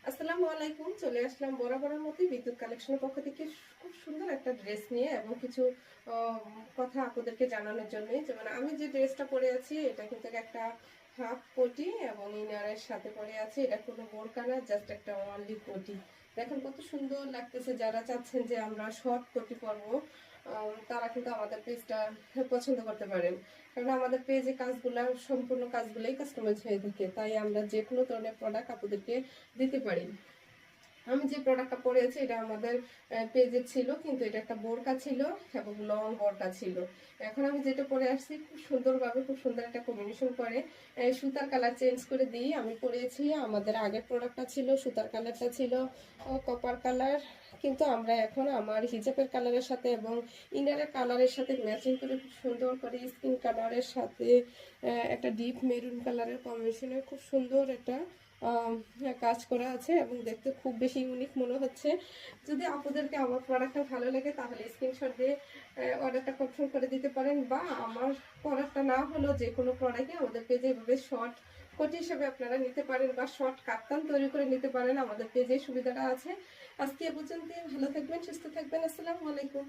আসসালামু আলাইকুম। চলে আসলাম বরাবরের মতোই বিদ্যুৎ কালেকশনের পক্ষ থেকে খুব সুন্দর একটা ড্রেস নিয়ে এবং কিছু কথা আপনাদেরকে জানানোর জন্যই। যেমন আমি যে ড্রেসটা পরে আছি এটা কিন্তু একটা হাফ কোটি এবং ইনারের সাথে পরে আছি। এটা কোনো বোরকা না, জাস্ট একটা অনলি কোটি। দেখেন কত সুন্দর লাগতেছে। যারা চাচ্ছেন যে আমরা শর্ট কোটি পরবো তারা কিন্তু আমাদের পেজটা পছন্দ করতে পারেন। কারণ আমাদের পেজে কাজগুলা সম্পূর্ণ কাজগুলোই কাস্টমাইজ হয়ে থাকে, তাই আমরা যে কোনো ধরনের প্রোডাক্ট আপনাদেরকে দিতে পারি। আমি যে প্রোডাক্টটা পরেছি এটা আমাদের পেজে ছিল, কিন্তু এটা একটা বোরকা ছিল এবং লং বোরকা ছিল। এখন আমি যেটা পরে আসছি খুব সুন্দরভাবে, খুব সুন্দর একটা কম্বিনেশন করে সুতার কালার চেঞ্জ করে দিয়ে আমি পরেছি। আমাদের আগের প্রোডাক্টটা ছিল সুতার কালারটা ছিল কপার কালার, কিন্তু আমরা এখন আমার হিজাবের কালারের সাথে এবং ইনারের কালারের সাথে ম্যাচিং করে খুব সুন্দর করে স্কিন কালারের সাথে একটা ডিপ মেরুন কালারের কম্বিনেশনের খুব সুন্দর একটা কাজ করা আছে এবং দেখতে খুব বেশি ইউনিক মনে হচ্ছে। যদি আপনাদেরকে আমার প্রোডাক্টটা ভালো লাগে তাহলে স্ক্রিনশট দিয়ে অর্ডারটা কনফার্ম করে দিতে পারেন, বা আমার প্রোডাক্টটা না হলেও যে কোনো প্রোডাক্টই আমাদের পেজে এভাবে শর্ট কোটি হিসেবে আপনারা নিতে পারেন বা শর্ট কাপ্তান তৈরি করে নিতে পারেন। আমাদের পেজে সুবিধাটা আছে। আজকে এ পর্যন্ত। ভালো থাকবেন, সুস্থ থাকবেন। আসসালামু আলাইকুম।